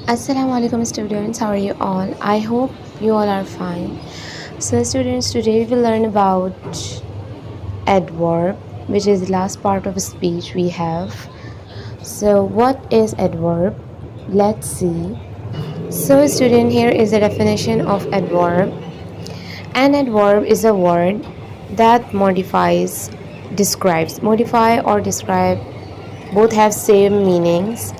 Assalamualaikum students, how are you all? I hope you all are fine. So students, today we will learn about adverb, which is the last part of speech we have. So what is adverb? Let's see. So student, here is the definition of adverb. An adverb is a word that modifies, describes. Modify or describe both have same meanings.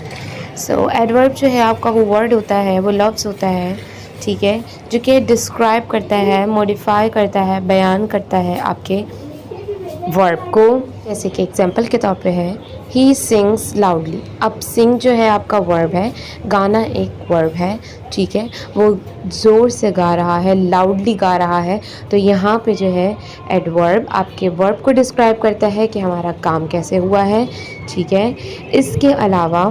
So adverb जो है आपका वो word होता है, वो लफ्ज़ होता है, ठीक है, जो कि डिस्क्राइब करता है, मॉडिफाई करता है, बयान करता है आपके वर्ब को। जैसे कि एग्जांपल के तौर पे है ही सिंग्स लाउडली। अब सिंग जो है आपका वर्ब है, गाना एक वर्ब है, ठीक है, वो ज़ोर से गा रहा है, लाउडली गा रहा है। तो यहाँ पे जो है एडवर्ब आपके वर्ब को डिस्क्राइब करता है कि हमारा काम कैसे हुआ है, ठीक है। इसके अलावा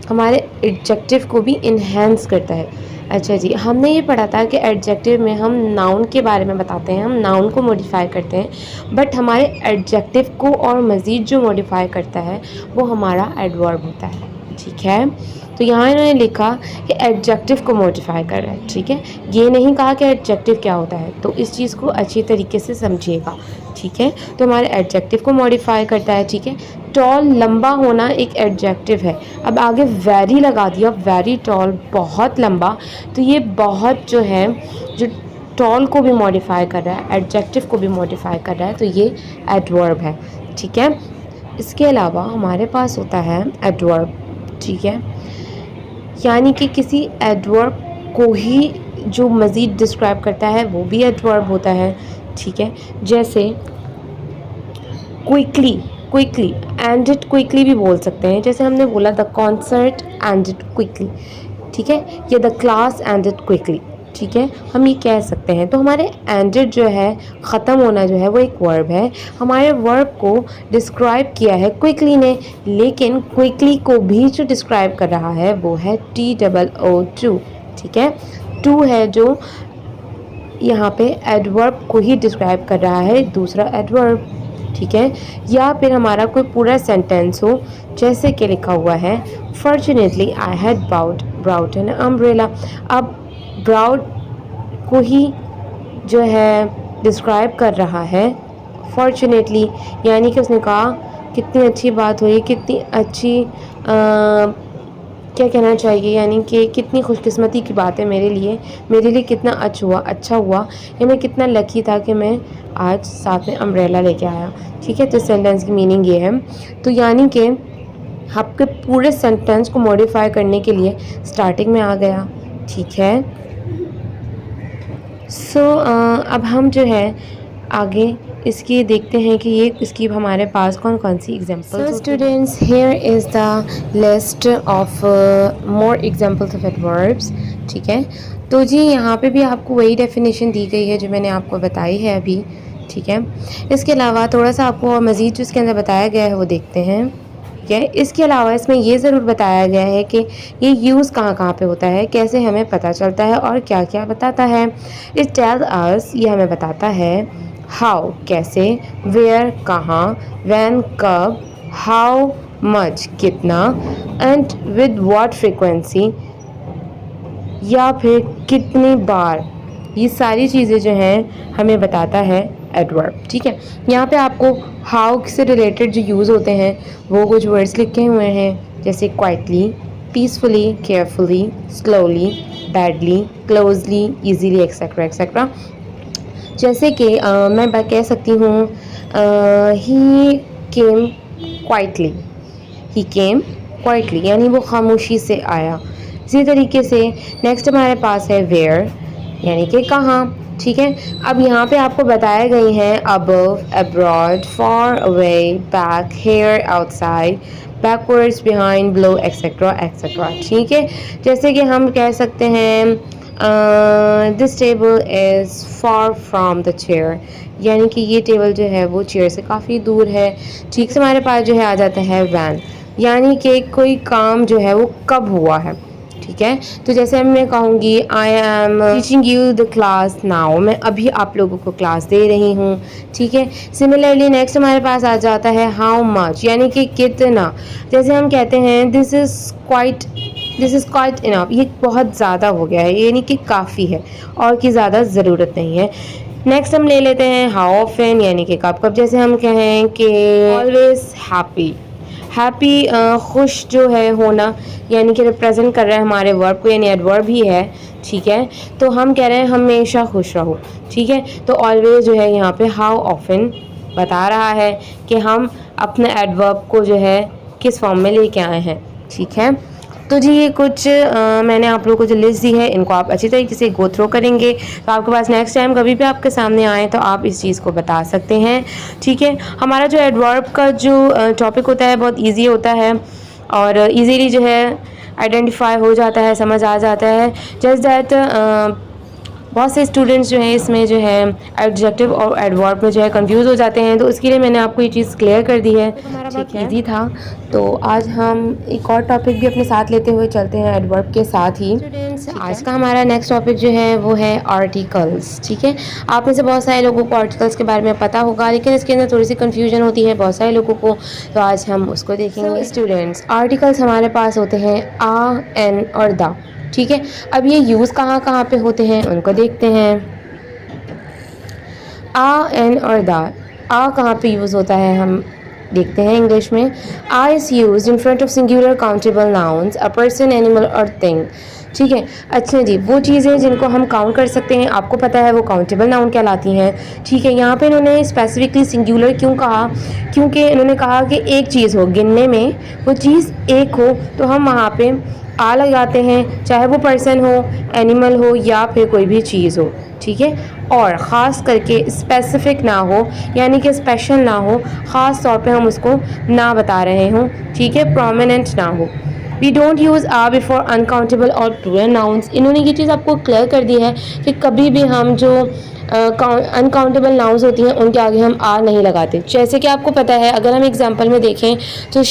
हमारे एडजेक्टिव को भी इन्हेंस करता है। अच्छा जी, हमने ये पढ़ा था कि एडजेक्टिव में हम नाउन के बारे में बताते हैं, हम नाउन को मॉडिफाई करते हैं, बट हमारे एडजेक्टिव को और मज़ीद जो मॉडिफाई करता है वो हमारा एडवर्ब होता है, ठीक है। तो यहाँ इन्होंने लिखा कि एडजेक्टिव को मॉडिफाई कर रहा है, ठीक है, ये नहीं कहा कि एडजेक्टिव क्या होता है, तो इस चीज़ को अच्छी तरीके से समझिएगा, ठीक है। तो हमारे एडजेक्टिव को मॉडिफाई करता है, ठीक है। टॉल, लंबा होना एक एडजेक्टिव है। अब आगे वेरी लगा दिया, वेरी टॉल, बहुत लंबा, तो ये बहुत जो है, जो टॉल को भी मॉडिफाई कर रहा है, एडजेक्टिव को भी मॉडिफाई कर रहा है, तो ये एडवर्ब है, ठीक है। इसके अलावा हमारे पास होता है एडवर्ब, ठीक है, यानी कि किसी एडवर्ब को ही जो मज़ीद डिस्क्राइब करता है वो भी एडवर्ब होता है, ठीक है। जैसे क्विकली, क्विकली, एंडेड क्विकली भी बोल सकते हैं। जैसे हमने बोला द कॉन्सर्ट एंडेड क्विकली, ठीक है, या द क्लास एंडेड क्विकली, ठीक है, हम ये कह सकते हैं। तो हमारे एंडेड जो है, ख़त्म होना जो है, वो एक वर्ब है। हमारे वर्ब को डिस्क्राइब किया है क्विकली ने, लेकिन क्विकली को भी जो डिस्क्राइब कर रहा है वो है TOO2, ठीक है। टू है जो यहाँ पे एडवर्ब को ही डिस्क्राइब कर रहा है, दूसरा एडवर्ब, ठीक है। या फिर हमारा कोई पूरा सेंटेंस हो, जैसे कि लिखा हुआ है fortunately I had brought an umbrella. अब ब्राउट को ही जो है डिस्क्राइब कर रहा है फॉर्चुनेटली, यानी कि उसने कहा कितनी अच्छी बात हुई, कितनी अच्छी क्या कहना चाहिए, यानी कि कितनी खुशकिस्मती की बात है मेरे लिए कितना अच्छा हुआ, या मैं कितना लकी था कि मैं आज साथ में अम्ब्रेला लेके आया, ठीक है। तो सेंटेंस की मीनिंग ये है। तो यानी कि आपके पूरे सेंटेंस को मॉडिफाई करने के लिए स्टार्टिंग में आ गया, ठीक है। सो अब हम जो है आगे इसकी देखते हैं कि ये इसकी हमारे पास कौन कौन सी examples. So students, here is the list of more examples of adverbs, ठीक है। तो जी यहाँ पे भी आपको वही डेफिनेशन दी गई है जो मैंने आपको बताई है अभी, ठीक है। इसके अलावा थोड़ा सा आपको मज़ीद जो इसके अंदर बताया गया है वो देखते हैं, ठीक है। इसके अलावा इसमें ये ज़रूर बताया गया है कि ये यूज़ कहाँ कहाँ पे होता है, कैसे हमें पता चलता है और क्या क्या बताता है। इट टेल अस, ये हमें बताता है, हाउ कैसे, वेयर कहाँ, व्हेन कब, हाउ मच कितना, एंड विद व्हाट फ्रीक्वेंसी या फिर कितनी बार, ये सारी चीज़ें जो हैं हमें बताता है एडवर्ब, ठीक है। यहाँ पे आपको हाउ से रिलेटेड जो यूज़ होते हैं वो कुछ वर्ड्स लिखे हुए हैं, जैसे quietly, peacefully, carefully, slowly, badly, closely, easily, etcetera etcetera. जैसे कि मैं कह सकती हूँ ही केम क्वाइटली, ही केम क्वाइटली, यानी वो खामोशी से आया। इसी तरीके से नेक्स्ट हमारे पास है वेयर, यानी कि कहाँ, ठीक है। अब यहाँ पे आपको बताए गए हैं above, abroad, far away, back, here, outside, backwards, behind, below, etcetera etcetera, ठीक है। जैसे कि हम कह सकते हैं this table is far from the chair, यानी कि ये टेबल जो है वो चेयर से काफ़ी दूर है, ठीक से। हमारे पास जो है आ जाता है वैन, यानी कि कोई काम जो है वो कब हुआ है, ठीक है। तो जैसे मैं कहूँगी I am teaching you the class now, मैं अभी आप लोगों को क्लास दे रही हूँ, ठीक है। सिमिलरली नेक्स्ट हमारे पास आ जाता है हाउ मच, यानी कि कितना। जैसे हम कहते हैं this is quite this is quite enough, ये बहुत ज़्यादा हो गया है, यानी कि काफ़ी है और की ज़्यादा ज़रूरत नहीं है। नेक्स्ट हम ले लेते हैं हाउ ऑफन, यानी कि कब कब। जैसे हम कहें कि ऑलवेज हैप्पी, हैप्पी खुश जो है होना, यानी कि रिप्रेजेंट कर रहा है हमारे वर्ब को, यानी एडवर्ब ही है, ठीक है। तो हम कह रहे हैं हमेशा खुश रहो, ठीक है। तो ऑलवेज जो है यहाँ पे हाउ ऑफन बता रहा है कि हम अपने एडवर्ब को जो है किस फॉर्म में लेके आए हैं, ठीक है। तो जी ये कुछ मैंने आप लोगों को जो लिस्ट दी है, इनको आप अच्छी तरीके से गो थ्रू करेंगे तो आपके पास नेक्स्ट टाइम कभी भी आपके सामने आए तो आप इस चीज़ को बता सकते हैं, ठीक है। हमारा जो एडवर्ब का जो टॉपिक होता है बहुत ईजी होता है और ईजीली जो है आइडेंटिफाई हो जाता है, समझ आ जाता है। जस्ट दैट बहुत से स्टूडेंट्स जो हैं इसमें जो है एडजेक्टिव और एडवर्ब में जो है कंफ्यूज हो जाते हैं, तो उसके लिए मैंने आपको ये चीज़ क्लियर कर दी है। हमारा बहुत ईजी था, तो आज हम एक और टॉपिक भी अपने साथ लेते हुए चलते हैं एडवर्ब के साथ ही। स्टूडेंट्स आज का हमारा नेक्स्ट टॉपिक जो है वो है आर्टिकल्स, ठीक है। आप में से बहुत सारे लोगों को आर्टिकल्स के बारे में पता होगा, लेकिन इसके अंदर थोड़ी सी कन्फ्यूजन होती है बहुत सारे लोगों को, तो आज हम उसको देखेंगे। स्टूडेंट्स आर्टिकल्स हमारे पास होते हैं आ, एन और द, ठीक है। अब ये यूज़ कहाँ कहाँ पे होते हैं उनको देखते हैं। आ, एन और द, आ कहाँ पे यूज़ होता है हम देखते हैं इंग्लिश में। A is use in front of singular countable nouns, a person, animal or thing, ठीक है। अच्छा जी, वो चीज़ें जिनको हम काउंट कर सकते हैं, आपको पता है वो काउंटेबल नाउन कहलाती हैं, ठीक है। यहाँ पे इन्होंने स्पेसिफिकली सिंगुलर क्यों कहा, क्योंकि इन्होंने कहा कि एक चीज़ हो, गिनने में वो चीज़ एक हो तो हम वहाँ पे आ लगाते हैं, चाहे वो पर्सन हो, एनिमल हो या फिर कोई भी चीज़ हो, ठीक है। और ख़ास करके स्पेसिफिक ना हो, यानी कि स्पेशल ना हो, ख़ास तौर पे हम उसको ना बता रहे हों, ठीक है, प्रोमिनेंट ना हो। We don't use a before uncountable और प्लूरल नाउन्स। इन्होंने ये चीज़ आपको क्लियर कर दी है कि कभी भी हम जो अनकाउंटेबल नाउन्स होती हैं उनके आगे हम आ नहीं लगाते। जैसे कि आपको पता है, अगर हम एग्जाम्पल में देखें तो